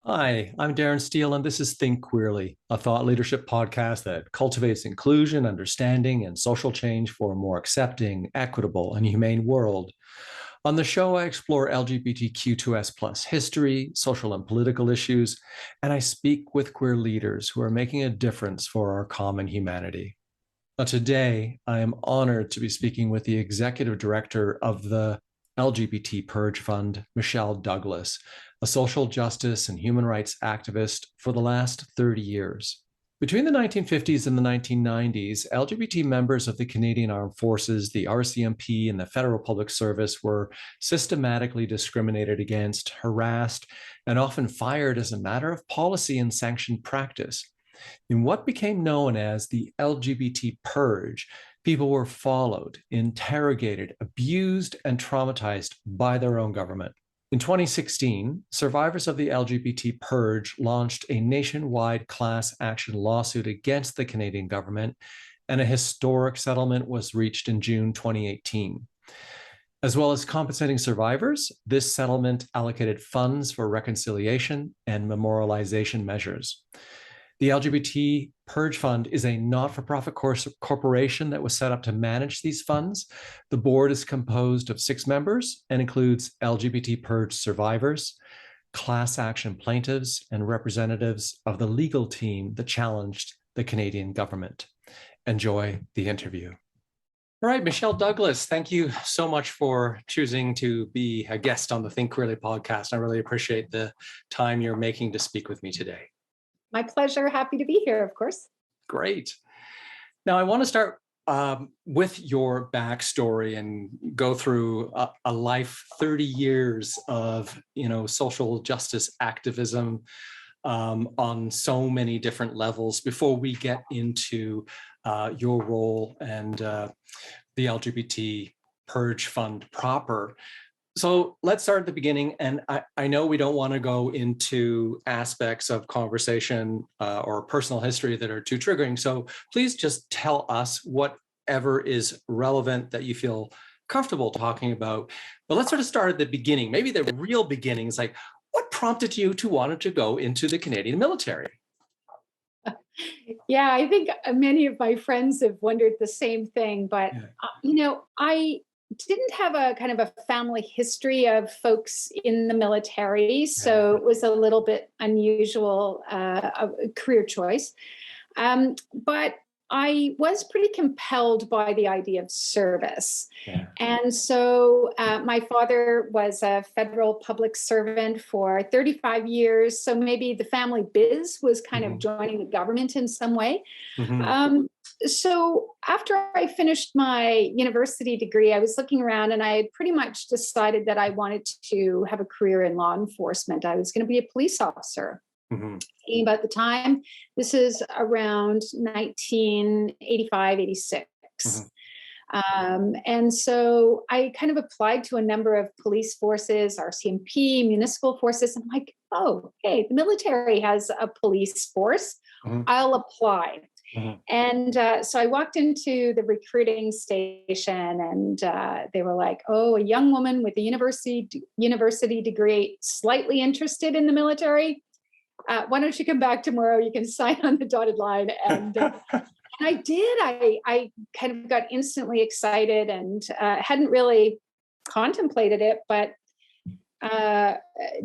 Hi, I'm Darren Steele, and this is Think Queerly, a thought leadership podcast that cultivates inclusion, understanding, and social change for a more accepting, equitable, and humane world. On the show, I explore LGBTQ2S plus history, social and political issues, and I speak with queer leaders who are making a difference for our common humanity. Now, today, I am honored to be speaking with the executive director of the LGBT Purge Fund, Michelle Douglas, a social justice and human rights activist for the last 30 years. Between the 1950s and the 1990s, LGBT members of the Canadian Armed Forces, the RCMP, and the Federal Public Service were systematically discriminated against, harassed, and often fired as a matter of policy and sanctioned practice. In what became known as the LGBT Purge, people were followed, interrogated, abused, and traumatized by their own government. In 2016, survivors of the LGBT Purge launched a nationwide class action lawsuit against the Canadian government, and a historic settlement was reached in June 2018. As well as compensating survivors, this settlement allocated funds for reconciliation and memorialization measures. The LGBT Purge Fund is a not-for-profit corporation that was set up to manage these funds. The board is composed of 6 members and includes LGBT Purge survivors, class action plaintiffs, and representatives of the legal team that challenged the Canadian government. Enjoy the interview. All right, Michelle Douglas, thank you so much for choosing to be a guest on the Think Queerly podcast. I really appreciate the time you're making to speak with me today. My pleasure. Happy to be here, of course. Great. Now, I want to start with your backstory and go through a life, 30 years of, social justice activism on so many different levels before we get into your role and the LGBT Purge Fund proper. So let's start at the beginning. And I know we don't want to go into aspects of conversation or personal history that are too triggering. So please just tell us whatever is relevant that you feel comfortable talking about. But let's sort of start at the beginning, maybe the real beginnings, like what prompted you to want to go into the Canadian military? Yeah, I think many of my friends have wondered the same thing. But, I didn't have a kind of a family history of folks in the military, so it was a little bit unusual a career choice. But I was pretty compelled by the idea of service. Yeah. And so my father was a federal public servant for 35 years. So maybe the family biz was kind of joining the government in some way. So after I finished my university degree, I was looking around and I had pretty much decided that I wanted to have a career in law enforcement. I was going to be a police officer. Thinking about the time, this is around 1985, 86. And so I kind of applied to a number of police forces, RCMP, municipal forces. I'm like, oh, hey, the military has a police force. I'll apply. And so I walked into the recruiting station and they were like, oh, a young woman with a university degree, slightly interested in the military. Why don't you come back tomorrow? You can sign on the dotted line. And I did. I kind of got instantly excited and hadn't really contemplated it, but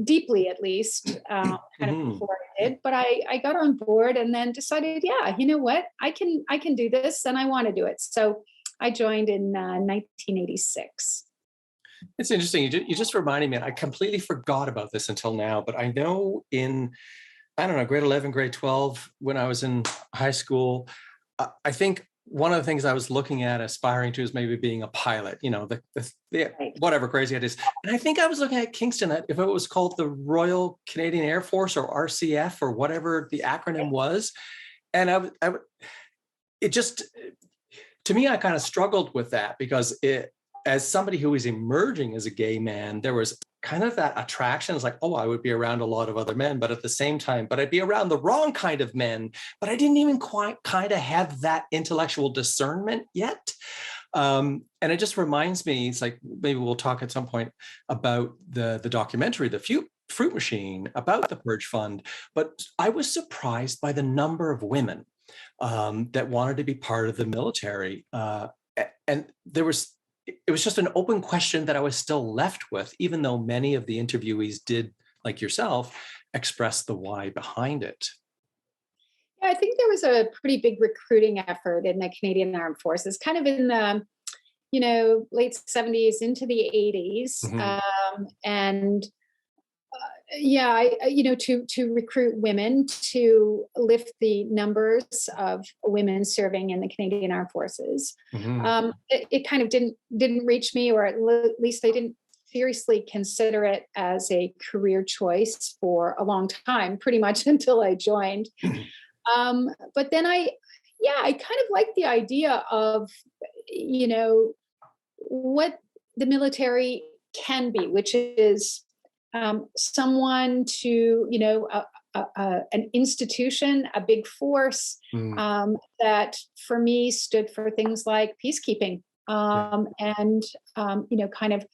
deeply at least, kind of before I did. But I got on board and then decided, yeah, you know what? I can do this and I want to do it. So I joined in 1986. It's interesting. You just reminded me, I completely forgot about this until now, but I know in, grade 11, grade 12, when I was in high school, I think one of the things I was looking at aspiring to is maybe being a pilot, whatever crazy it is. And I think I was looking at Kingston, if it was called the Royal Canadian Air Force or RCF or whatever the acronym was. And it just, to me, I kind of struggled with that because as somebody who is emerging as a gay man, there was kind of that attraction. It's like, oh, I would be around a lot of other men, but at the same time, but I'd be around the wrong kind of men, but I didn't even quite kind of have that intellectual discernment yet. And it just reminds me, it's like, maybe we'll talk at some point about the documentary, The fruit machine about the Purge Fund, but I was surprised by the number of women that wanted to be part of the military. And it was just an open question that I was still left with, even though many of the interviewees did, like yourself, express the why behind it. Yeah, I think there was a pretty big recruiting effort in the Canadian Armed Forces, kind of in the late 70s into the 80s. And yeah, to recruit women to lift the numbers of women serving in the Canadian Armed Forces. It kind of didn't reach me, or at least I didn't seriously consider it as a career choice for a long time, pretty much until I joined. But then I kind of like the idea of, what the military can be, which is someone to, an institution, a big force that for me stood for things like peacekeeping and, kind of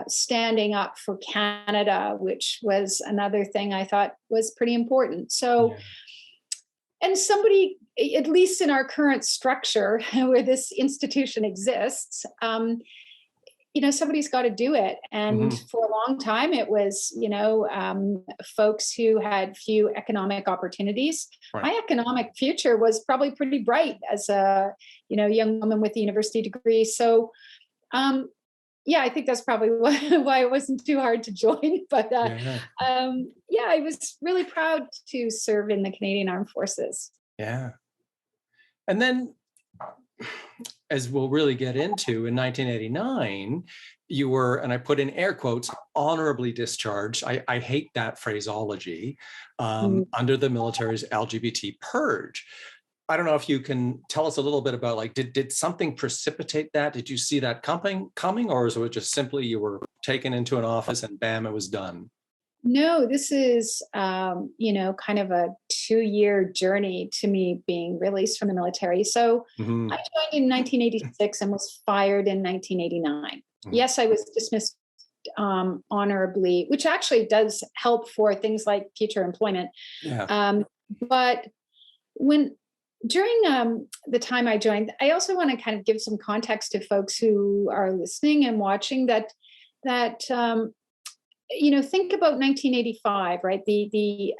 standing up for Canada, which was another thing I thought was pretty important. So, and somebody, at least in our current structure where this institution exists, somebody's got to do it. And for a long time, it was, folks who had few economic opportunities. Right. My economic future was probably pretty bright as a, young woman with a university degree. So, I think that's probably why it wasn't too hard to join. But I was really proud to serve in the Canadian Armed Forces. Yeah. And then, as we'll really get into, in 1989, you were, and I put in air quotes, honorably discharged. I hate that phraseology, under the military's LGBT purge. I don't know if you can tell us a little bit about, like, did something precipitate that? Did you see that coming, or was it just simply you were taken into an office and bam, it was done? No, this is, kind of a 2-year journey to me being released from the military. So I joined in 1986 and was fired in 1989. Yes, I was dismissed honorably, which actually does help for things like future employment. But during the time I joined, I also want to kind of give some context to folks who are listening and watching that think about 1985, right? The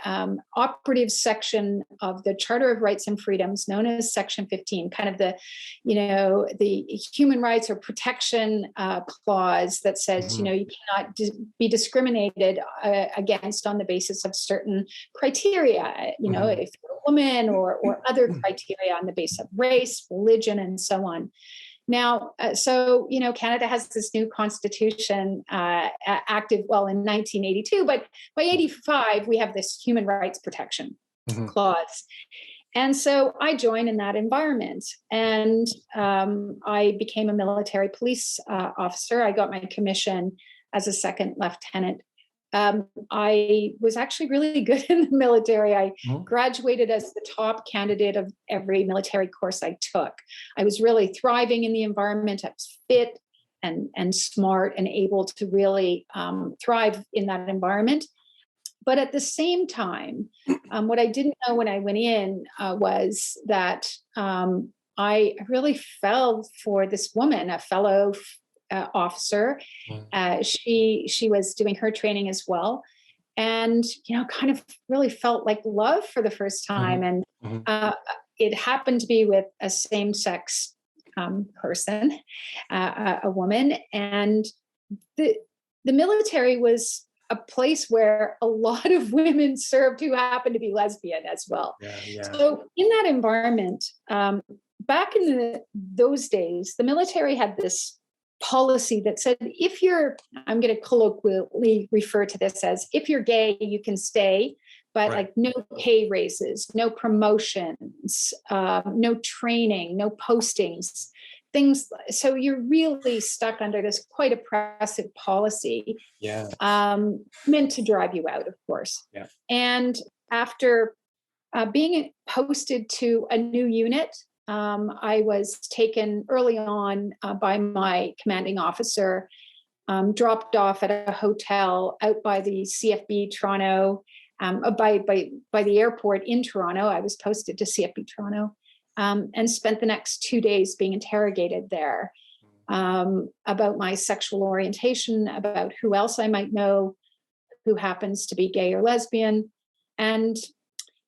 operative section of the Charter of Rights and Freedoms, known as Section 15, kind of the human rights or protection clause that says, you cannot be discriminated against on the basis of certain criteria, if you're a woman or other criteria on the basis of race, religion, and so on. Now, Canada has this new constitution active, in 1982, but by 85, we have this human rights protection clause. And so I joined in that environment, and I became a military police officer. I got my commission as a second lieutenant. I was actually really good in the military. I graduated as the top candidate of every military course I took. I was really thriving in the environment. I was fit and smart and able to really thrive in that environment. But at the same time, what I didn't know when I went in was that I really fell for this woman, a fellow officer. She was doing her training as well, and kind of really felt like love for the first time. And it happened to be with a same-sex person, a woman, and the military was a place where a lot of women served who happened to be lesbian as well. So in that environment, back in those days, the military had this policy that said, I'm going to colloquially refer to this as, if you're gay, you can stay, but like no pay raises, no promotions, no training, no postings, things. So you're really stuck under this quite oppressive policy, meant to drive you out, of course. And after being posted to a new unit, I was taken early on by my commanding officer dropped off at a hotel out by the CFB Toronto, by the airport in Toronto. I was posted to CFB Toronto, and spent the next 2 days being interrogated there, about my sexual orientation, about who else I might know who happens to be gay or lesbian. And,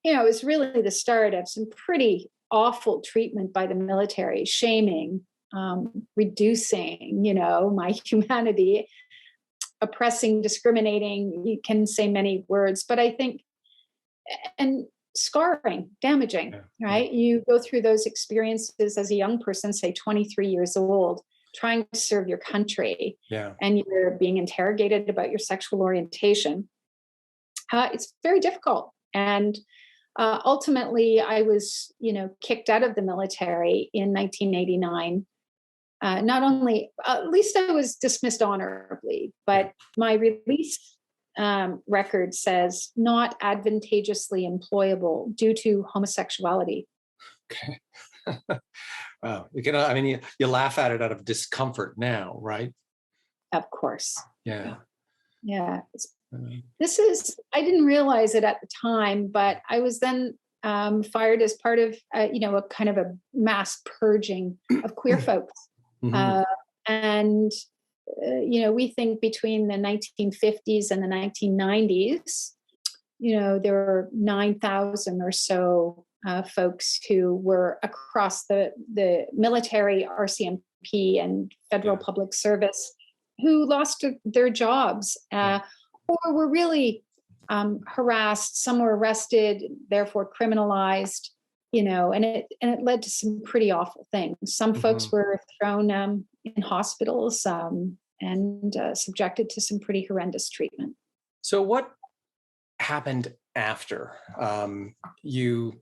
it was really the start of some pretty awful treatment by the military, shaming, reducing, my humanity, oppressing, discriminating. You can say many words, but I think, and scarring, damaging, right? You go through those experiences as a young person, say 23 years old, trying to serve your country, and you're being interrogated about your sexual orientation. It's very difficult. And ultimately, I was, kicked out of the military in 1989. Not only, at least I was dismissed honorably, but my release record says not advantageously employable due to homosexuality. Okay. Wow. You laugh at it out of discomfort now, right? Of course. Yeah. Yeah. I didn't realize it at the time, but I was then fired as part of, a kind of a mass purging of queer folks. And we think between the 1950s and the 1990s, there were 9,000 or so folks who were across the military, RCMP, and federal public service who lost their jobs, or were really harassed. Some were arrested, therefore criminalized. And it led to some pretty awful things. Some folks were thrown in hospitals, and subjected to some pretty horrendous treatment. So what happened after? You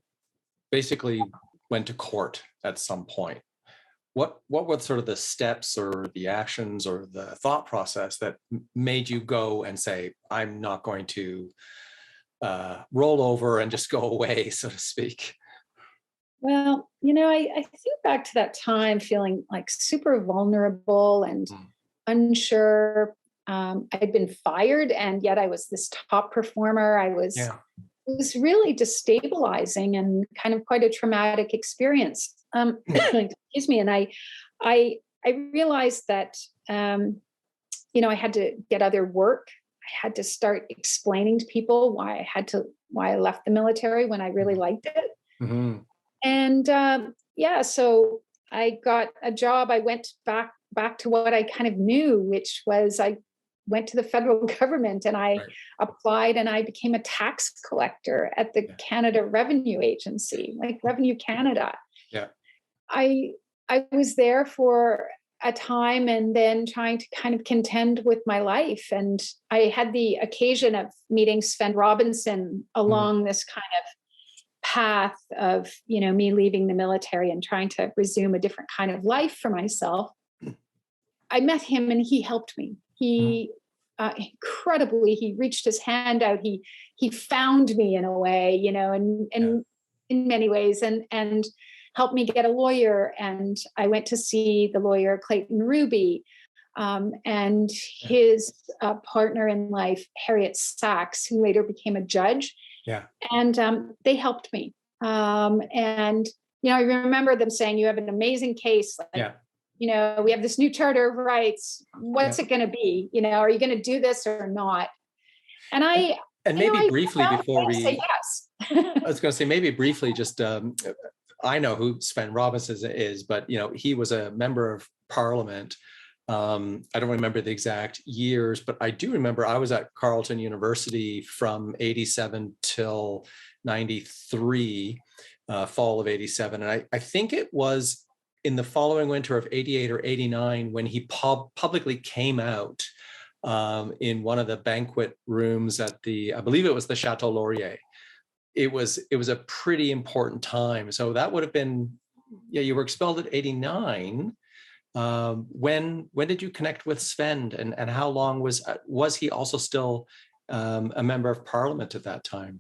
basically went to court at some point. What were sort of the steps or the actions or the thought process that made you go and say, I'm not going to roll over and just go away, so to speak? Well, I think back to that time feeling like super vulnerable and unsure. I'd been fired, and yet I was this top performer. It was really destabilizing and kind of quite a traumatic experience. Excuse me. And I realized that, I had to get other work. I had to start explaining to people why I left the military when I really liked it. And so I got a job. I went back to what I kind of knew, which was I went to the federal government, and I applied, and I became a tax collector at the Canada Revenue Agency, like Revenue Canada. Yeah. I was there for a time, and then trying to kind of contend with my life. And I had the occasion of meeting Sven Robinson along this kind of path of, me leaving the military and trying to resume a different kind of life for myself. I met him, and he helped me. He incredibly, he reached his hand out. He found me in a way, and in many ways, and helped me get a lawyer. And I went to see the lawyer Clayton Ruby, and his partner in life, Harriet Sachs, who later became a judge. Yeah. And they helped me. And, I remember them saying, you have an amazing case. We have this new Charter of Rights. What's it going to be? Are you going to do this or not? And maybe briefly before we say yes. I was going to say, maybe briefly, just I know who Sven Robinson is, but he was a member of Parliament. I don't remember the exact years, but I do remember I was at Carleton University from 87 till 93, fall of 87. And I think it was in the following winter of 88 or 89 when he publicly came out in one of the banquet rooms at I believe it was the Chateau Laurier. It was a pretty important time. So that would have been, you were expelled at 89. When did you connect with Sven, and how long was he also still a member of Parliament at that time?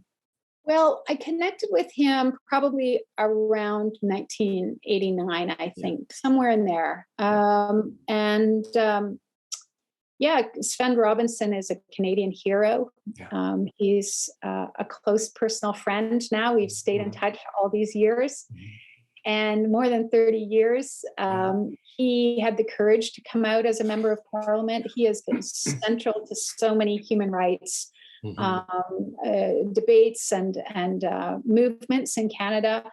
Well, I connected with him probably around 1989, I think, somewhere in there. Yeah, Sven Robinson is a Canadian hero. Yeah. He's a close personal friend now. We've stayed in touch all these years. And more than 30 years, he had the courage to come out as a member of parliament. He has been central to so many human rights debates and movements in Canada.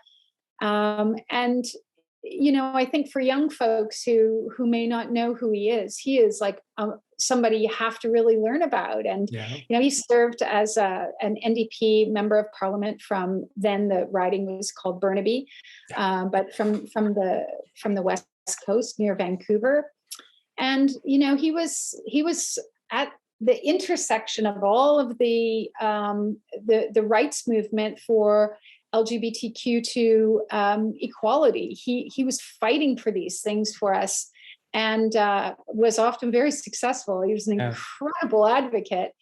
And I think for young folks who may not know who he is like somebody you have to really learn about. And he served as an NDP member of parliament from then the riding was called Burnaby, but from the west coast near Vancouver. And he was at the intersection of all of the rights movement for LGBTQ2 equality. He was fighting for these things for us, and was often very successful. He was an incredible advocate.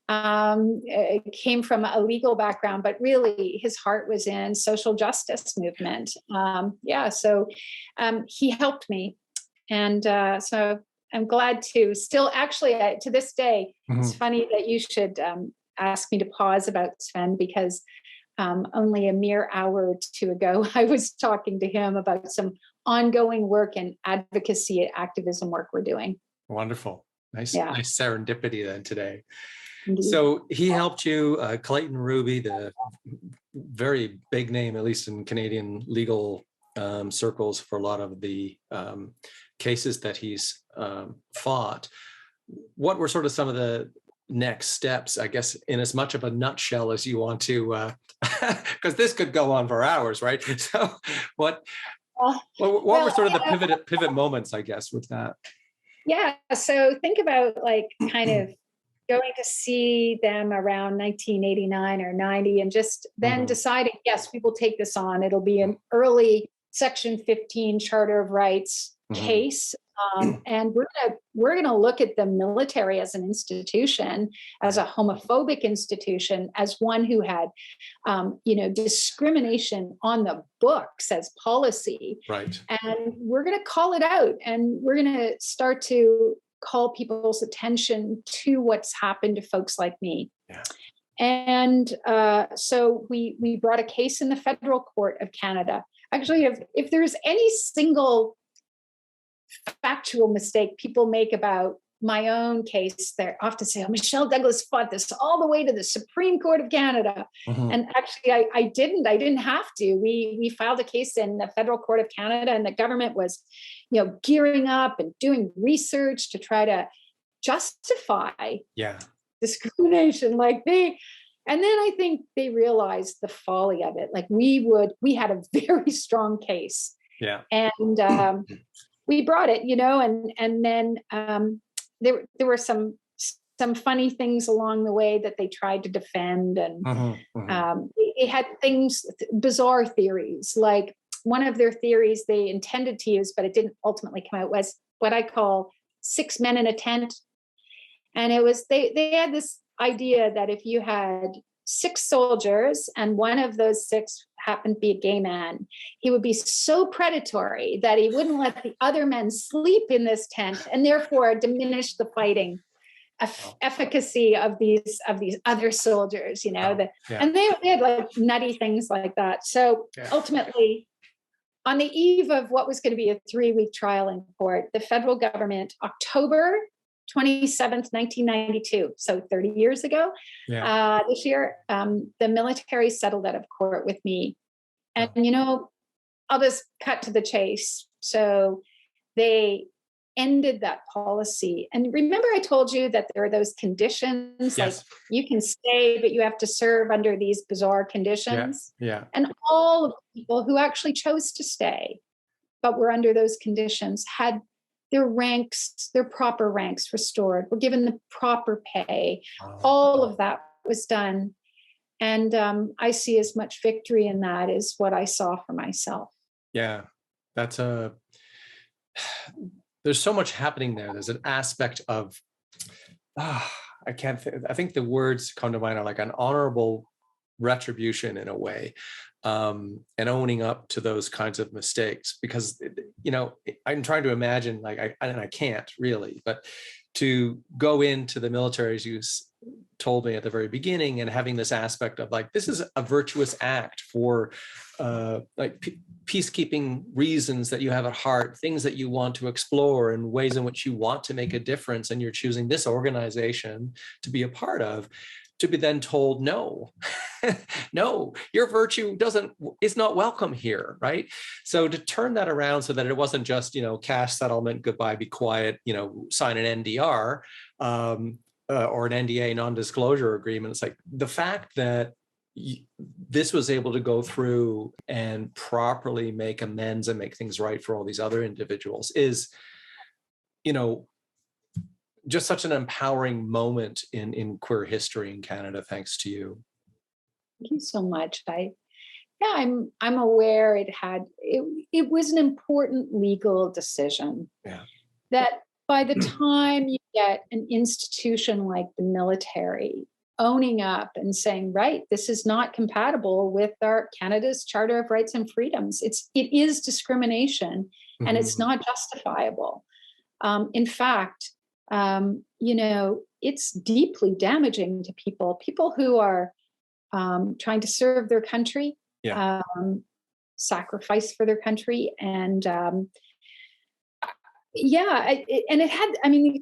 Came from a legal background, but really his heart was in social justice movement. So he helped me, and so I'm glad to still actually to this day. It's funny that you should ask me to pause about Sven, because only a mere hour or two ago, I was talking to him about some ongoing work and advocacy activism work we're doing. Wonderful. Nice serendipity then today. Indeed. So he helped you, Clayton Ruby, the very big name, at least in Canadian legal circles, for a lot of the cases that he's fought. What were sort of some of the next steps, I guess, in as much of a nutshell as you want to, because this could go on for hours, right? So what were sort of the pivot moments, I guess, with that? Yeah. So think about like kind of going to see them around 1989 or 90 and just then deciding, yes, we will take this on. It'll be an early Section 15 Charter of Rights case. And we're gonna look at the military as an institution, as a homophobic institution, as one who had, discrimination on the books as policy. Right. And we're gonna call it out, and we're gonna start to call people's attention to what's happened to folks like me. Yeah. And so we brought a case in the federal court of Canada. Actually, if there's any single factual mistake people make about my own case, they often say, "Oh, Michelle Douglas fought this all the way to the Supreme Court of Canada." And actually, I didn't have to. We filed a case in the Federal Court of Canada, and the government was, gearing up and doing research to try to justify discrimination. And then I think they realized the folly of it. Like we had a very strong case. Yeah. And we brought it, and then there were some funny things along the way that they tried to defend. And they had bizarre theories. Like one of their theories they intended to use, but it didn't ultimately come out, was what I call 6 men in a tent. And it was, they had this idea that if you had 6 soldiers and one of those 6 happened to be a gay man, he would be so predatory that he wouldn't let the other men sleep in this tent, and therefore diminish the fighting efficacy of these other soldiers, and they had like nutty things like that. So ultimately, on the eve of what was going to be a 3-week trial in court, the federal government, October 27th, 1992, so 30 years ago, this year, the military settled out of court with me. And, I'll just cut to the chase. So they ended that policy. And remember I told you that there are those conditions, like you can stay, but you have to serve under these bizarre conditions. And all of the people who actually chose to stay, but were under those conditions, had their ranks, their proper ranks restored, were given the proper pay. All of that was done. And I see as much victory in that as what I saw for myself. Yeah, that's there's so much happening there. There's an aspect of, I think the words come to mind are like an honourable retribution in a way, and owning up to those kinds of mistakes. Because, I'm trying to imagine, and I can't really, but to go into the military, as you told me at the very beginning, and having this aspect of this is a virtuous act for peacekeeping reasons that you have at heart, things that you want to explore, and ways in which you want to make a difference, and you're choosing this organization to be a part of, to be then told, no, no, your virtue is not welcome here, right? So to turn that around so that it wasn't just, cash settlement, goodbye, be quiet, sign an NDR, or an NDA, non-disclosure agreement. It's the fact that this was able to go through and properly make amends and make things right for all these other individuals is, just such an empowering moment in queer history in Canada, thanks to you. Thank you so much. I'm aware it was an important legal decision. Yeah. That by the time you get an institution like the military owning up and saying, right, this is not compatible with our Canada's Charter of Rights and Freedoms. It is discrimination, and it's not justifiable. In fact, it's deeply damaging to people who are trying to serve their country, sacrifice for their country. And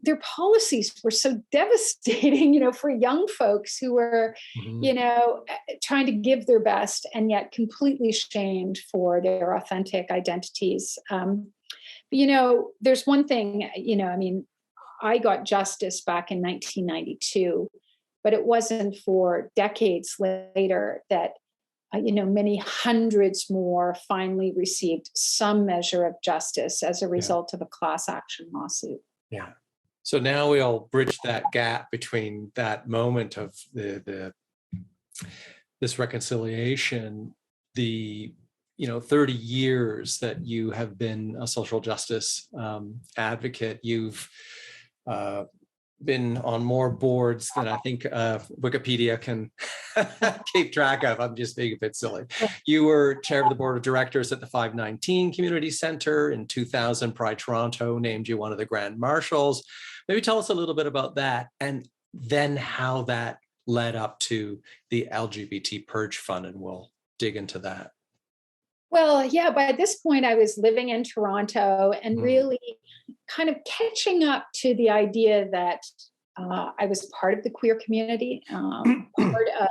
their policies were so devastating, for young folks who were, trying to give their best and yet completely shamed for their authentic identities. There's one thing, I got justice back in 1992, but it wasn't for decades later that, many hundreds more finally received some measure of justice as a result of a class action lawsuit. Yeah. So now we all bridge that gap between that moment of this reconciliation, the 30 years that you have been a social justice advocate. You've been on more boards than I think Wikipedia can keep track of. I'm just being a bit silly. You were chair of the board of directors at the 519 Community Centre. In 2000, Pride Toronto named you one of the Grand Marshals. Maybe tell us a little bit about that, and then how that led up to the LGBT Purge Fund, and we'll dig into that. Well, yeah, by this point, I was living in Toronto and really kind of catching up to the idea that I was part of the queer community, part of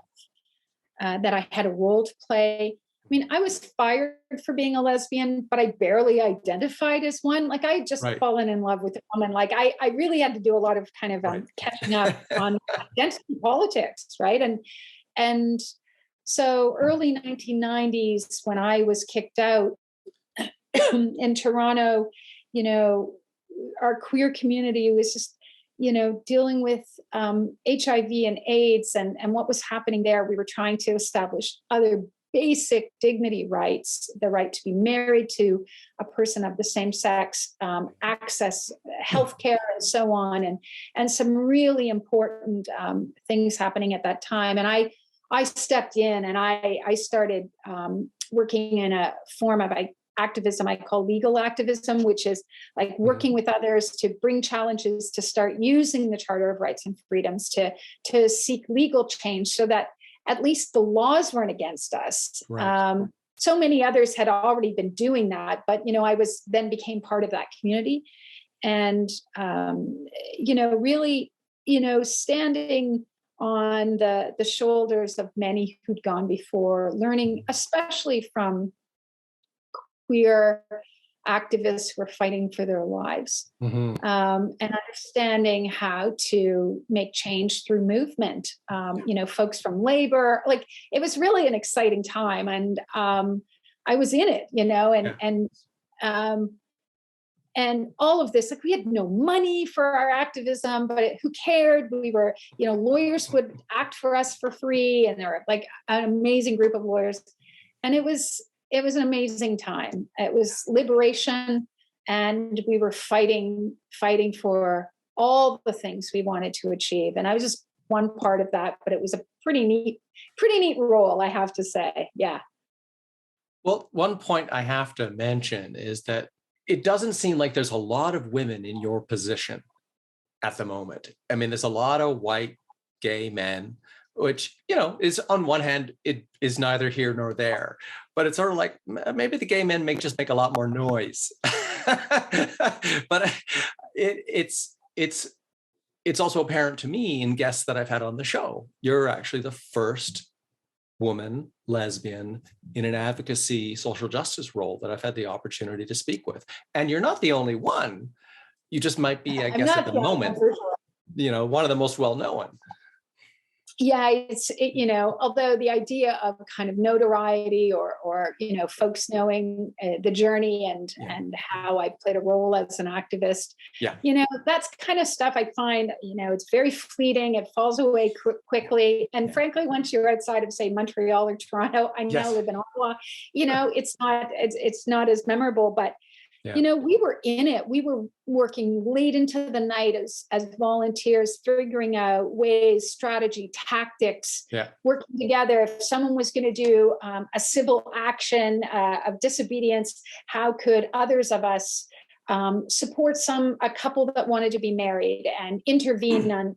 that I had a role to play. I mean, I was fired for being a lesbian, but I barely identified as one. I had just fallen in love with a woman. I really had to do a lot of kind of catching up on identity politics, right? And so early 1990s, when I was kicked out in Toronto, our queer community was just, dealing with HIV and AIDS and what was happening there. We were trying to establish other basic dignity rights, the right to be married to a person of the same sex, access healthcare, and so on, and some really important things happening at that time. And I stepped in and I started working in a form of activism I call legal activism, which is working with others to bring challenges, to start using the Charter of Rights and Freedoms to seek legal change so that at least the laws weren't against us. Right. So many others had already been doing that, but I became part of that community, and really standing on the shoulders of many who'd gone before, learning especially from queer activists who are fighting for their lives, and understanding how to make change through movement. Folks from labor, it was really an exciting time, and I was in it, and all of this, we had no money for our activism, but who cared? We were, lawyers would act for us for free, and there were an amazing group of lawyers, and it was an amazing time. It was liberation, and we were fighting for all the things we wanted to achieve. And I was just one part of that, but it was a pretty neat role, I have to say. Yeah. Well, one point I have to mention is that it doesn't seem like there's a lot of women in your position at the moment. I mean, there's a lot of white gay men, which, is on one hand, it is neither here nor there, but it's sort of like maybe the gay men just make a lot more noise. But it's also apparent to me in guests that I've had on the show, you're actually the first woman, lesbian, in an advocacy social justice role that I've had the opportunity to speak with. And you're not the only one. You just might be, I guess, at the moment, one of the most well-known. Yeah, although the idea of kind of notoriety or folks knowing the journey and how I played a role as an activist, that's kind of stuff I find, it's very fleeting. It falls away quickly. And frankly, once you're outside of, say, Montreal or Toronto, I now live in Ottawa, it's not as memorable, but we were in it. We were working late into the night as volunteers, figuring out ways, strategy, tactics, working together. If someone was going to do a civil action of disobedience, how could others of us support a couple that wanted to be married and intervene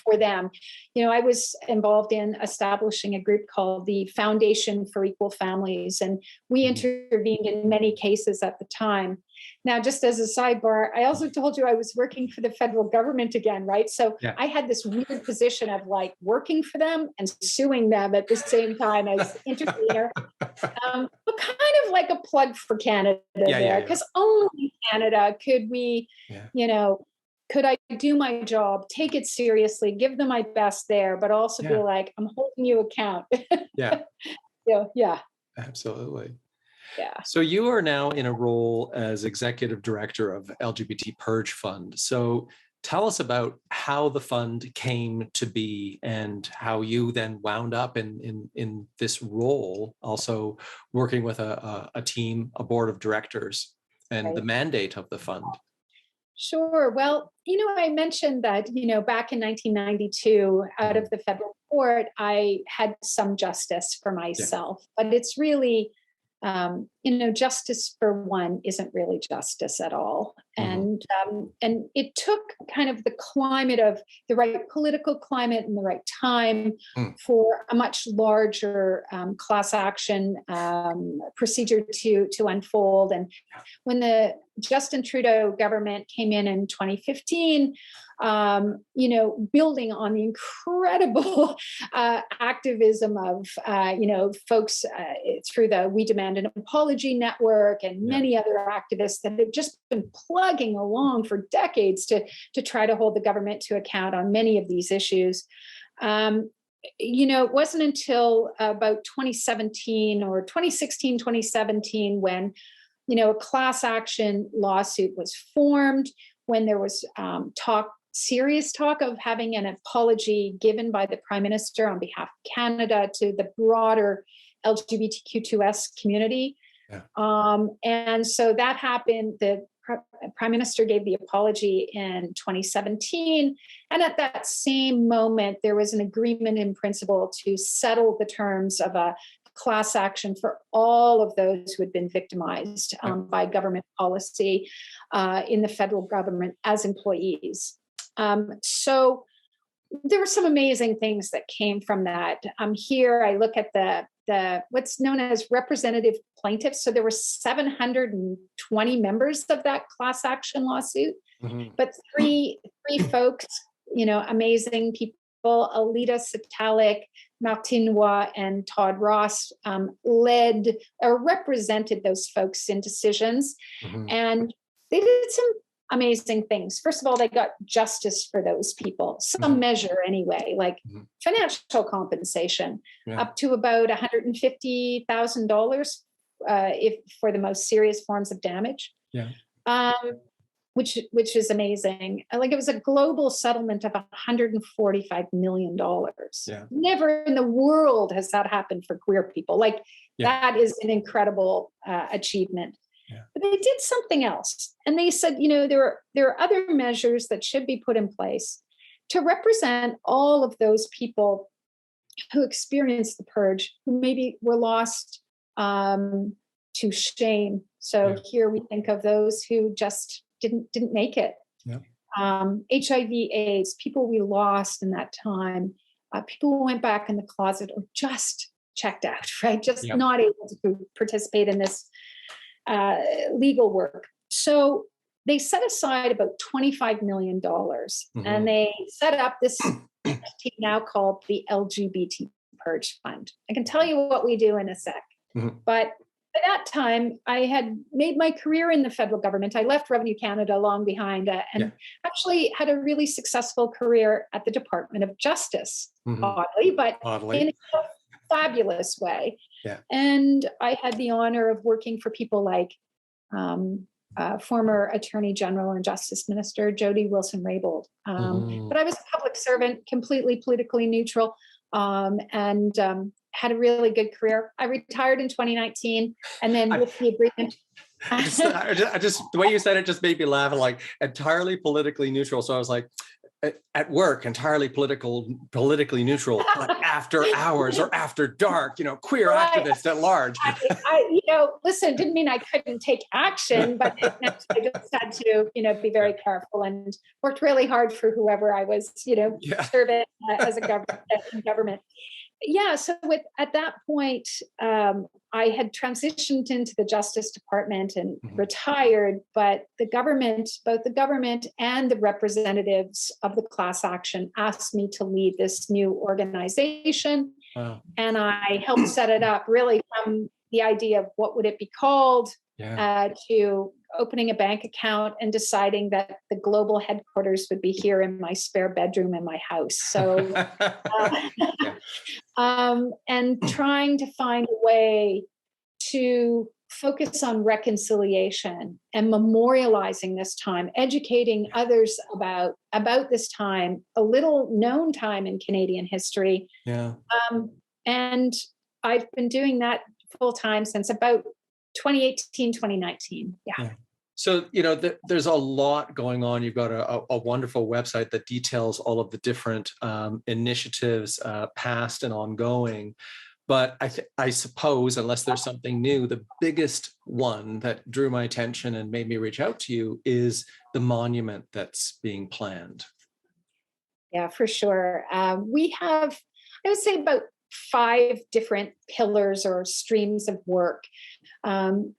for them? I was involved in establishing a group called the Foundation for Equal Families, and we intervened in many cases at the time. Now, just as a sidebar, I also told you I was working for the federal government again, right? So I had this weird position of like working for them and suing them at the same time as intervener, but kind of like a plug for Canada there, because only in Canada could we, could I do my job, take it seriously, give them my best there, but also be like, I'm holding you account. Absolutely. Yeah. So you are now in a role as executive director of LGBT Purge Fund. So tell us about how the fund came to be and how you then wound up in this role, also working with a team, a board of directors, and the mandate of the fund. Sure. Well, I mentioned that, back in 1992, out of the federal court, I had some justice for myself, but it's really, justice for one isn't really justice at all. And it took kind of the climate of the right political climate and the right time for a much larger class action procedure to unfold. And when the Justin Trudeau government came in 2015, building on the incredible activism of, folks through the We Demand an Apology Network and many other activists that have just been plugging along for decades to try to hold the government to account on many of these issues. It wasn't until about 2017 or 2016, 2017 when, a class action lawsuit was formed, when there was serious talk of having an apology given by the Prime Minister on behalf of Canada to the broader LGBTQ2S community. And so that happened. The Prime Minister gave the apology in 2017. And at that same moment, there was an agreement in principle to settle the terms of a class action for all of those who had been victimized by government policy in the federal government as employees. So there were some amazing things that came from that. Here I look at the what's known as representative plaintiffs. So there were 720 members of that class action lawsuit, but three folks, amazing people, Alita Satalik, Martin Roy, and Todd Ross, led or represented those folks in decisions. And they did some amazing things. First of all, they got justice for those people, some measure anyway, like financial compensation, up to about $150,000 if for the most serious forms of damage. Which is amazing. Like, it was a global settlement of $145 million. Never in the world has that happened for queer people. That is an incredible achievement. But they did something else. And they said, there are other measures that should be put in place to represent all of those people who experienced the purge, who maybe were lost to shame. So here we think of those who just didn't make it. Yeah. HIV/AIDS, people we lost in that time, people who went back in the closet or just checked out, right? Just not able to participate in this legal work. So they set aside about $25 million and they set up this entity now called the LGBT Purge Fund. I can tell you what we do in a sec. But at that time, I had made my career in the federal government. I left Revenue Canada long behind and actually had a really successful career at the Department of Justice, oddly, but in a fabulous way. And I had the honor of working for people like former Attorney General and Justice Minister Jody Wilson-Raybould. But I was a public servant, completely politically neutral, and had a really good career. I retired in 2019, and then with the agreement. I just the way you said it just made me laugh. Like entirely politically neutral. So I was like, at work, entirely politically neutral, but after hours or after dark, queer activist at large. Listen, didn't mean I couldn't take action, but it meant I just had to, be very careful and worked really hard for whoever I was, serving as a government. Yeah, so at that point, I had transitioned into the Justice Department and retired, but both the government and the representatives of the class action asked me to lead this new organization. Wow. And I helped set it up really from the idea of what would it be called to opening a bank account and deciding that the global headquarters would be here in my spare bedroom in my house. So, and trying to find a way to focus on reconciliation and memorializing this time, educating others about this time, a little known time in Canadian history. And I've been doing that full time since about 2018, 2019. So, there's a lot going on. You've got a wonderful website that details all of the different initiatives, past and ongoing. But I suppose, unless there's something new, the biggest one that drew my attention and made me reach out to you is the monument that's being planned. Yeah, for sure. We have, I would say, about 5 different pillars or streams of work.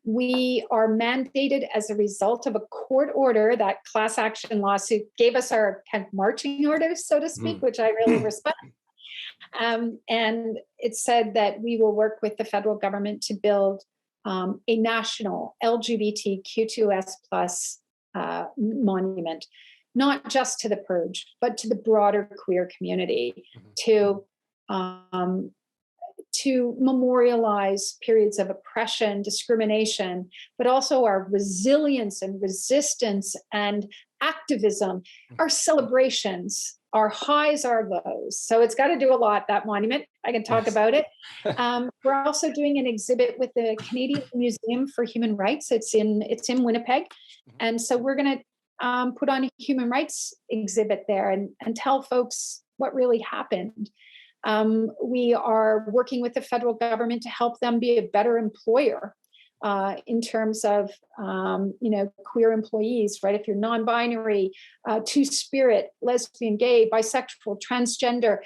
We are mandated as a result of a court order. That class action lawsuit gave us our kind of marching orders, so to speak, which I really respect. And it said that we will work with the federal government to build a national LGBTQ2S plus monument, not just to the purge, but to the broader queer community, to memorialize periods of oppression, discrimination, but also our resilience and resistance and activism, our celebrations, our highs, our lows. So it's got to do a lot, that monument. I can talk about it. We're also doing an exhibit with the Canadian Museum for Human Rights. It's in Winnipeg. And so we're going to put on a human rights exhibit there and tell folks what really happened. We are working with the federal government to help them be a better employer in terms of, queer employees, right? If you're non-binary, two-spirit, lesbian, gay, bisexual, transgender,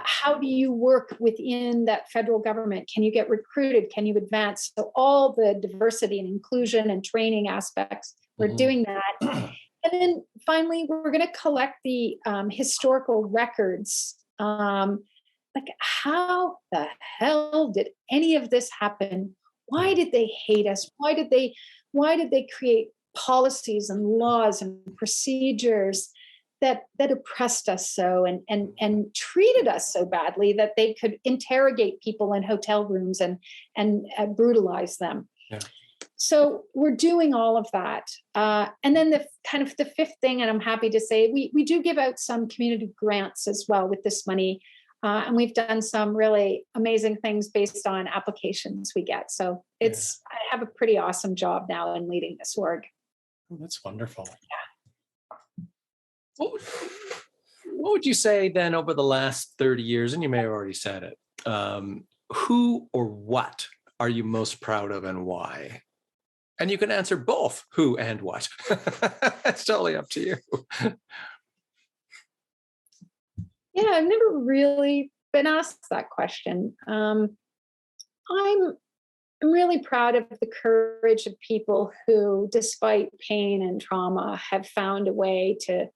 how do you work within that federal government? Can you get recruited? Can you advance? So all the diversity and inclusion and training aspects, we're doing that. And then finally, we're going to collect the historical records. Like, how the hell did any of this happen? Why did they hate us? Why did they create policies and laws and procedures that oppressed us so and treated us so badly that they could interrogate people in hotel rooms and brutalize them? So we're doing all of that. And then the fifth thing, and I'm happy to say, we do give out some community grants as well with this money. And we've done some really amazing things based on applications we get. So I have a pretty awesome job now in leading this org. Oh, that's wonderful. what would you say then over the last 30 years, and you may have already said it, who or what are you most proud of and why? And you can answer both who and what. It's totally up to you. Yeah, I've never really been asked that question. I'm really proud of the courage of people who, despite pain and trauma, have found a way to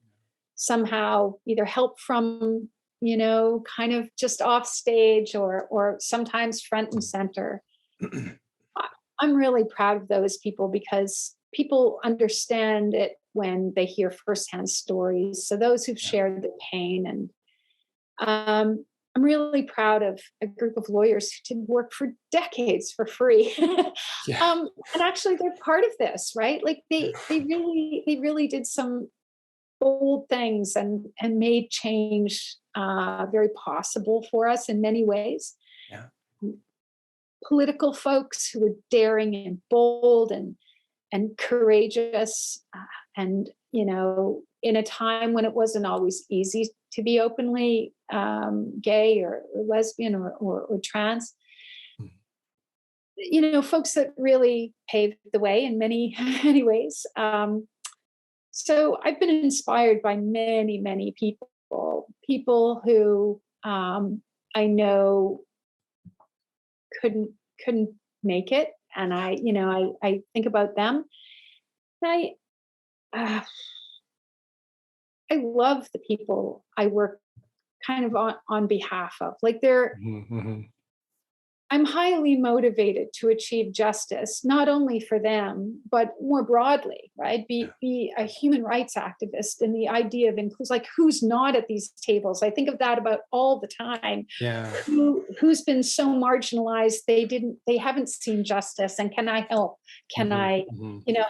somehow either help from, kind of just off stage or sometimes front and center. I'm really proud of those people because people understand it when they hear firsthand stories. So those who've shared the pain, and I'm really proud of a group of lawyers who did work for decades for free. Yeah. And actually they're part of this, right? Like they really did some bold things and made change very possible for us in many ways. Yeah. Political folks who were daring and bold and courageous, and in a time when it wasn't always easy to be openly gay or lesbian or trans. Folks that really paved the way in many many ways. So I've been inspired by many, many people who I know couldn't make it, and I think about them. And I love the people I work kind of on behalf of. Like I'm highly motivated to achieve justice, not only for them, but more broadly, right? Be a human rights activist, and the idea of inclusion, like who's not at these tables. I think of that about all the time. Yeah. Who's been so marginalized, they haven't seen justice, and can I help? Can I,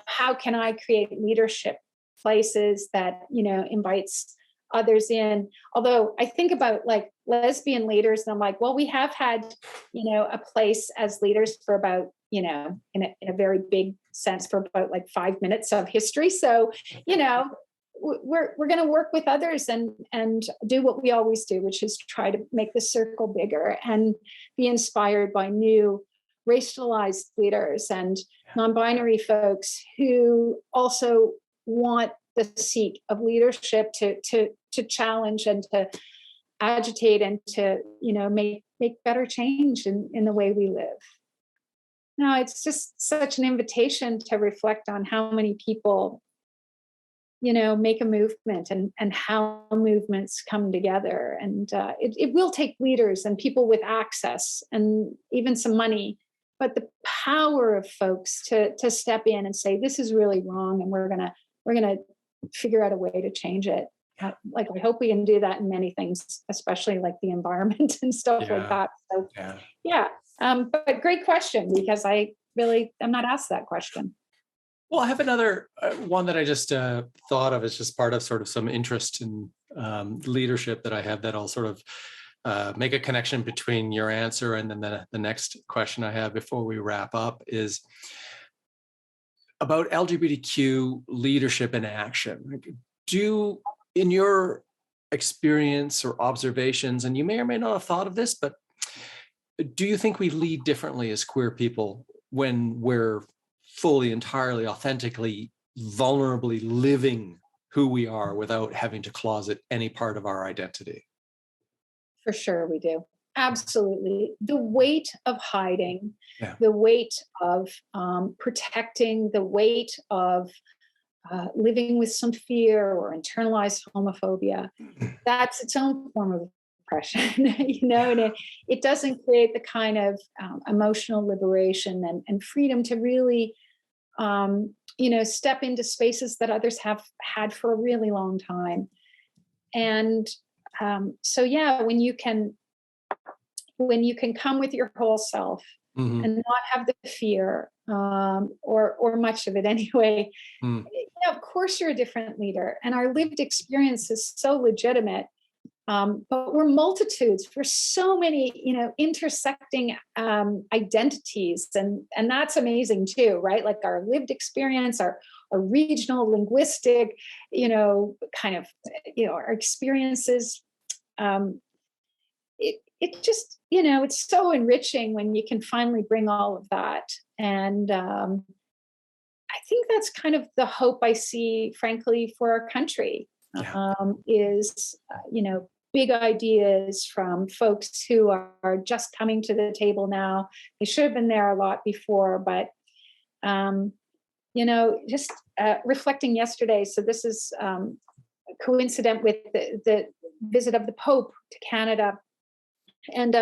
how can I create leadership places that, invites others in? Although I think about like lesbian leaders, and I'm like, well, we have had, a place as leaders for about, in a very big sense, for about like 5 minutes of history. So, we're going to work with others and do what we always do, which is try to make the circle bigger and be inspired by new racialized leaders and non-binary folks who also want the seat of leadership to challenge and to agitate and to make better change in the way we live. No, it's just such an invitation to reflect on how many people make a movement and how movements come together. And it will take leaders and people with access and even some money, but the power of folks to step in and say, this is really wrong, and we're gonna figure out a way to change it. Like, I hope we can do that in many things, especially like the environment and stuff like that. So but great question, because I'm not asked that question. Well, I have another one that I just thought of as just part of sort of some interest in leadership that I have, that I'll sort of make a connection between your answer and then the next question I have before we wrap up is about LGBTQ leadership in action. In your experience or observations, and you may or may not have thought of this, but do you think we lead differently as queer people when we're fully, entirely, authentically, vulnerably living who we are without having to closet any part of our identity? For sure we do. Absolutely. The weight of hiding, the weight of protecting, the weight of living with some fear or internalized homophobia, that's its own form of oppression, and it doesn't create the kind of emotional liberation and freedom to really, step into spaces that others have had for a really long time. And when you can come with your whole self and not have the fear or much of it anyway, of course you're a different leader, and our lived experience is so legitimate. But we're multitudes. We're so many, intersecting identities, and that's amazing too, right? Like our lived experience, our regional, linguistic, kind of, our experiences. It just, it's so enriching when you can finally bring all of that. And I think that's kind of the hope I see, frankly, for our country. Yeah. Is big ideas from folks who are just coming to the table now. They should have been there a lot before, but just reflecting yesterday. So this is coincident with the visit of the Pope to Canada, and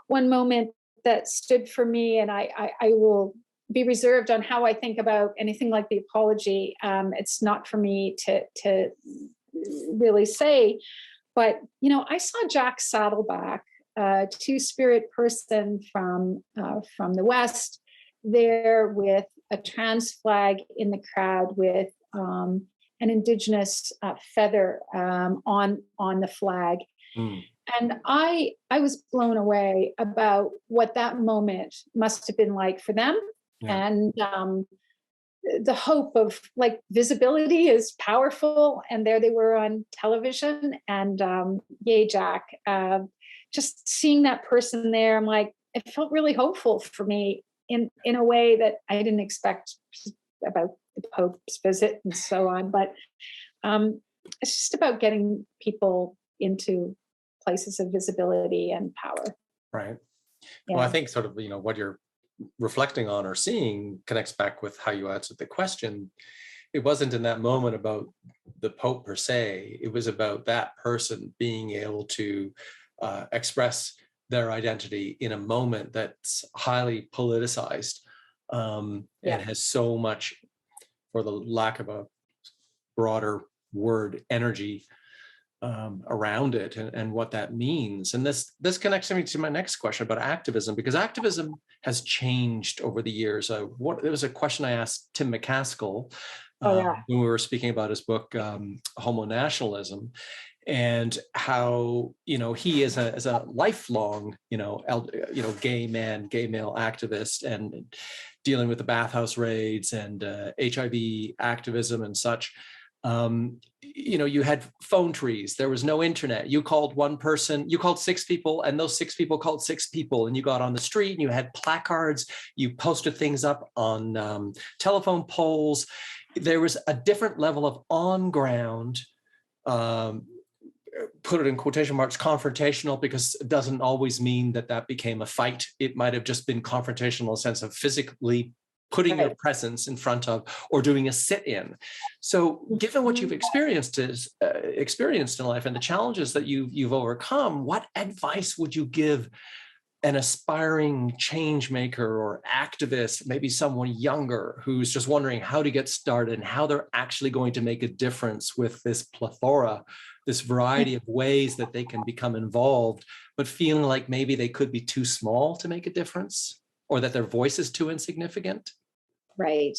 one moment that stood for me, and I will be reserved on how I think about anything like the apology. It's not for me to really say, but I saw Jack Saddleback, a two-spirit person from the West, there with a trans flag in the crowd with an Indigenous feather on the flag. Mm. And I was blown away about what that moment must have been like for them. Yeah. And the hope of like visibility is powerful. And there they were on television, and yay, Jack. Just seeing that person there, I'm like, it felt really hopeful for me in a way that I didn't expect about the Pope's visit and so on. But it's just about getting people into places of visibility and power. Right. Yeah. Well, I think sort of, what you're reflecting on or seeing connects back with how you answered the question. It wasn't in that moment about the Pope per se. It was about that person being able to express their identity in a moment that's highly politicized and has so much, for the lack of a broader word, energy around it, and what that means. And this connects me to my next question about activism, because activism has changed over the years. There was a question I asked Tim McCaskill when we were speaking about his book, Homo Nationalism, and how he is a lifelong gay male activist, and dealing with the bathhouse raids and HIV activism and such. You had phone trees. There was no internet. You called one person, you called six people, and those six people called six people, and you got on the street and you had placards. You posted things up on telephone poles. There was a different level of on-ground, put it in quotation marks, confrontational, because it doesn't always mean that became a fight. It might have just been confrontational in the sense of physically putting your presence in front of, or doing a sit-in. So given what you've experienced in life and the challenges that you've overcome, what advice would you give an aspiring change maker or activist, maybe someone younger who's just wondering how to get started and how they're actually going to make a difference with this plethora, this variety of ways that they can become involved, but feeling like maybe they could be too small to make a difference, or that their voice is too insignificant? Right.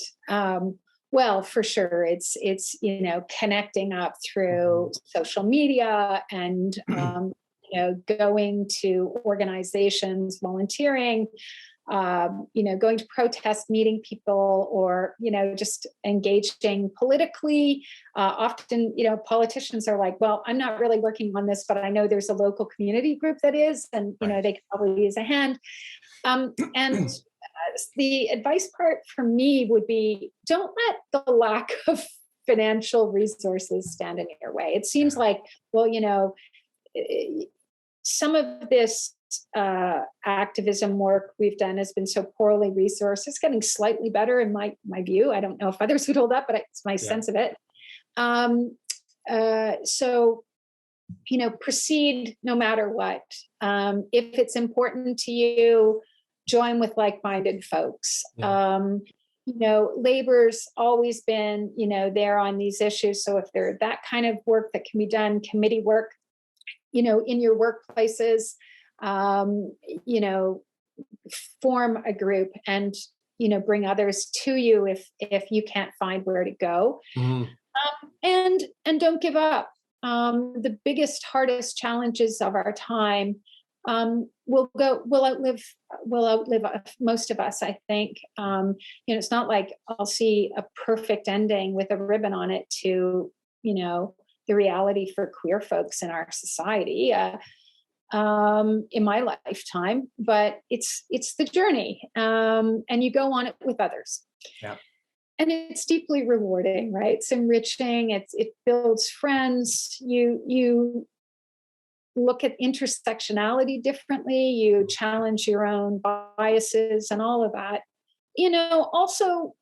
Well, for sure. It's connecting up through social media and, going to organizations, volunteering, going to protest, meeting people, or, just engaging politically. Often, politicians are like, well, I'm not really working on this, but I know there's a local community group that is, and, they could probably use a hand. And the advice part for me would be, don't let the lack of financial resources stand in your way. It seems like, well, some of this activism work we've done has been so poorly resourced. It's getting slightly better in my view. I don't know if others would hold up, but it's my sense of it. So, proceed no matter what. If it's important to you, join with like-minded folks. Labor's always been, there on these issues. So if there's that kind of work that can be done, committee work, in your workplaces, form a group and, bring others to you if you can't find where to go. And don't give up. the biggest, hardest challenges of our time will outlive most of us, I think. It's not like I'll see a perfect ending with a ribbon on it to, the reality for queer folks in our society in my lifetime, but it's the journey, and you go on it with others. Yeah. And it's deeply rewarding, right? It's enriching. It builds friends. You look at intersectionality differently. You challenge your own biases and all of that. Also,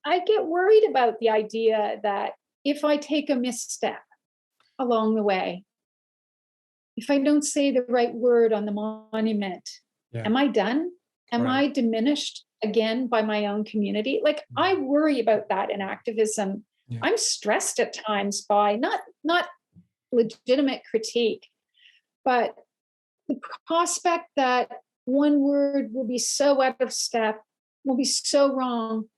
I get worried about the idea that if I take a misstep along the way, if I don't say the right word on the monument, am I done? Am I diminished again by my own community? Like, I worry about that in activism. Yeah. I'm stressed at times by not legitimate critique, but the prospect that one word will be so out of step, will be so wrong,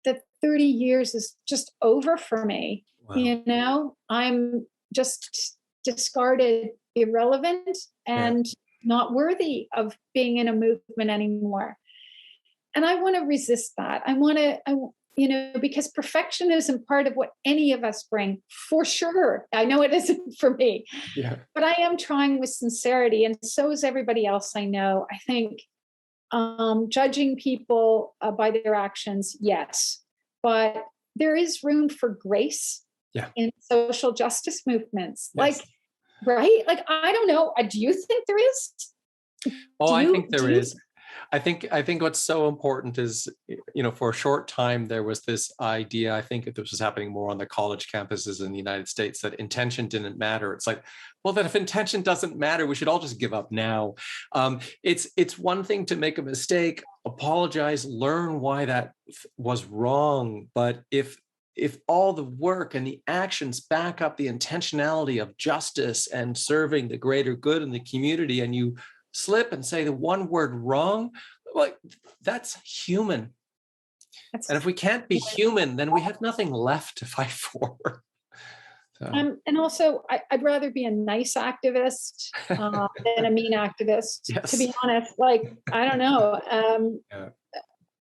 that 30 years is just over for me. Wow. I'm just discarded, irrelevant, and not worthy of being in a movement anymore. And I want to resist that. Because perfection isn't part of what any of us bring, for sure. I know it isn't for me, but I am trying with sincerity, and so is everybody else I know. I think judging people by their actions, yes, but there is room for grace in social justice movements. Yes. Right? Like, I don't know. Do you think there is? I think there is. I think what's so important is, for a short time, there was this idea, I think this was happening more on the college campuses in the United States, that intention didn't matter. It's like, well, then if intention doesn't matter, we should all just give up now. It's one thing to make a mistake, apologize, learn why that was wrong. But if all the work and the actions back up the intentionality of justice and serving the greater good in the community, and you slip and say the one word wrong, like, that's human. And if we can't be human, then we have nothing left to fight for. So. And also, I'd rather be a nice activist than a mean activist. Yes. To be honest, I don't know.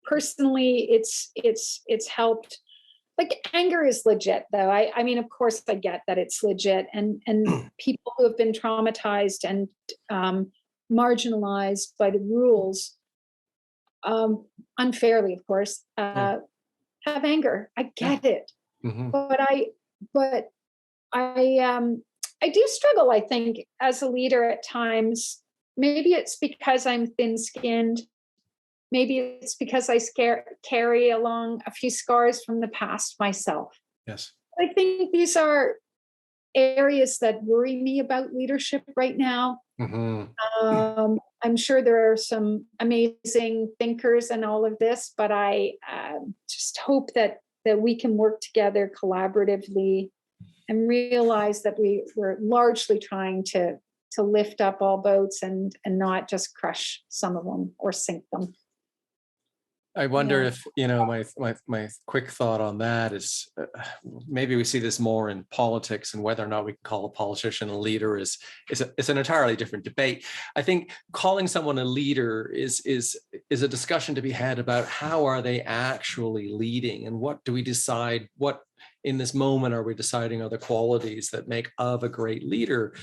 Personally, it's helped. Like, anger is legit, though. I mean, of course, I get that it's legit, and people who have been traumatized and marginalized by the rules, unfairly, of course, have anger. I get it, but I do struggle, I think, as a leader at times. Maybe it's because I'm thin-skinned. Maybe it's because I carry along a few scars from the past myself. Yes. I think these are areas that worry me about leadership right now. I'm sure there are some amazing thinkers in all of this, but I just hope that we can work together collaboratively and realize that we're largely trying to lift up all boats and not just crush some of them or sink them. I wonder if, my quick thought on that is maybe we see this more in politics, and whether or not we can call a politician a leader is an entirely different debate. I think calling someone a leader is a discussion to be had about how are they actually leading, and what do we decide, what in this moment are we deciding are the qualities that make of a great leader.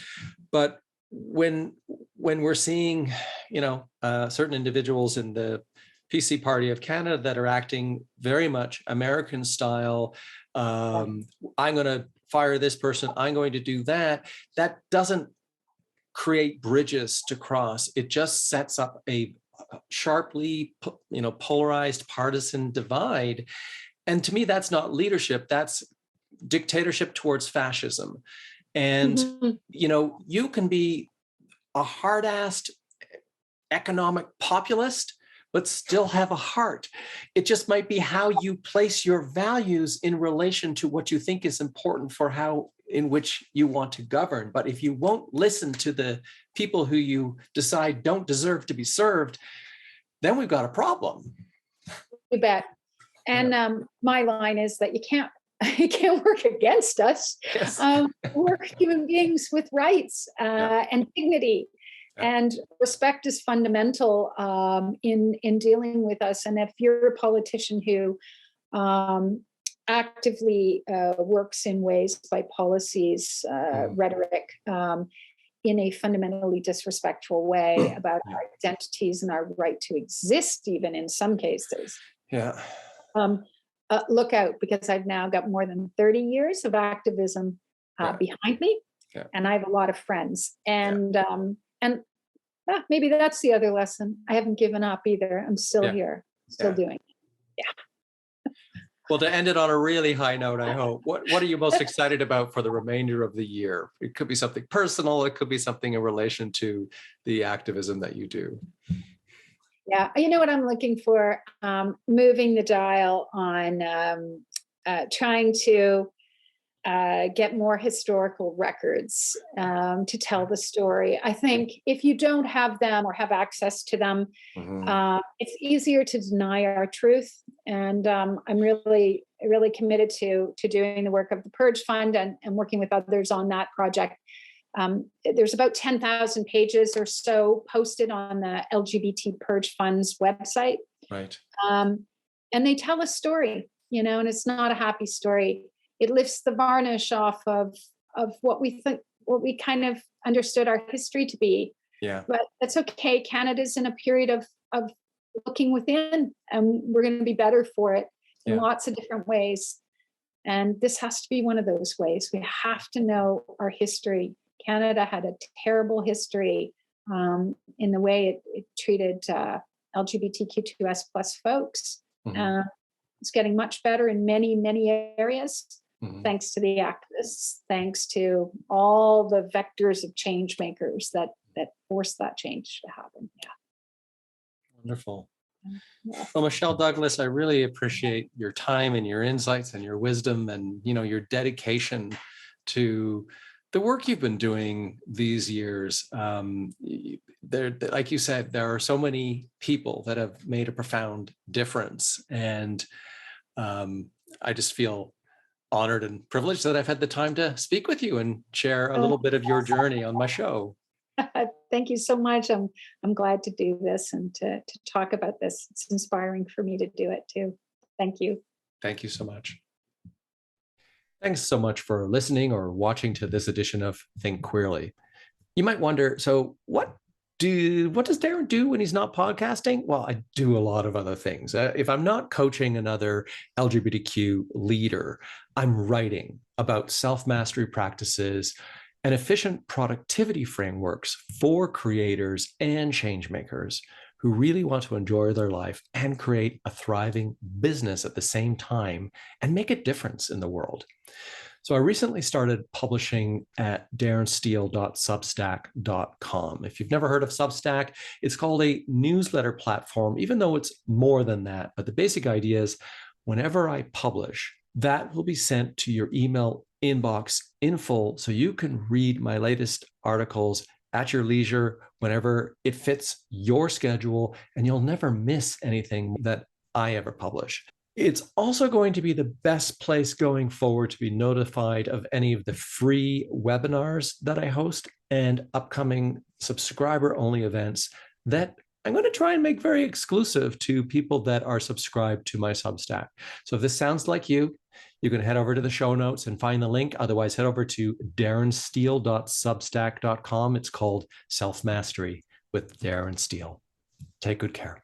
But when we're seeing, certain individuals in the PC Party of Canada that are acting very much American style, I'm going to fire this person, I'm going to do that. That doesn't create bridges to cross. It just sets up a sharply, polarized partisan divide. And to me, that's not leadership. That's dictatorship towards fascism. And, you can be a hard-assed economic populist, but still have a heart. It just might be how you place your values in relation to what you think is important for how in which you want to govern. But if you won't listen to the people who you decide don't deserve to be served, then we've got a problem. You bet. And my line is that you can't it can't work against us. Yes. We're human beings with rights and dignity. Yeah. And respect is fundamental in dealing with us. And if you're a politician who actively works in ways by policies, rhetoric, in a fundamentally disrespectful way about our identities and our right to exist, even in some cases. Yeah. Look out, because I've now got more than 30 years of activism behind me, and I have a lot of friends. And maybe that's the other lesson. I haven't given up either. I'm still here, still doing it. Yeah. Well, to end it on a really high note, I hope, what are you most excited about for the remainder of the year? It could be something personal. It could be something in relation to the activism that you do. Yeah, you know what I'm looking for? Moving the dial on trying to get more historical records to tell the story. I think if you don't have them or have access to them, it's easier to deny our truth. And I'm really, really committed to doing the work of the Purge Fund and working with others on that project. There's about 10,000 pages or so posted on the LGBT Purge Fund's website. Right. And they tell a story, and it's not a happy story. It lifts the varnish off of what we think, what we kind of understood our history to be. Yeah. But that's okay. Canada's in a period of looking within, and we're going to be better for it in lots of different ways. And this has to be one of those ways. We have to know our history. Canada had a terrible history in the way it treated LGBTQ2S plus folks. It's getting much better in many, many areas, thanks to the activists, thanks to all the vectors of change makers that force that change to happen. Yeah. Wonderful. Well, Michelle Douglas, I really appreciate your time and your insights and your wisdom and, your dedication to the work you've been doing these years. Like you said, there are so many people that have made a profound difference. And I just feel honored and privileged that I've had the time to speak with you and share a little bit of your journey on my show. Thank you so much. I'm glad to do this and to talk about this. It's inspiring for me to do it too. Thank you. Thank you so much. Thanks so much for listening or watching to this edition of Think Queerly. You might wonder, so what does Darren do when he's not podcasting? Well, I do a lot of other things. If I'm not coaching another LGBTQ leader, I'm writing about self-mastery practices and efficient productivity frameworks for creators and change makers who really want to enjoy their life and create a thriving business at the same time and make a difference in the world. So I recently started publishing at darrensteele.substack.com. If you've never heard of Substack, it's called a newsletter platform, even though it's more than that. But the basic idea is whenever I publish, that will be sent to your email inbox in full, so you can read my latest articles at your leisure whenever it fits your schedule, and you'll never miss anything that I ever publish. It's also going to be the best place going forward to be notified of any of the free webinars that I host and upcoming subscriber-only events that I'm going to try and make very exclusive to people that are subscribed to my Substack. So if this sounds like you can head over to the show notes and find the link. Otherwise, head over to darrensteele.substack.com. It's called Self-Mastery with Darren Steele. Take good care.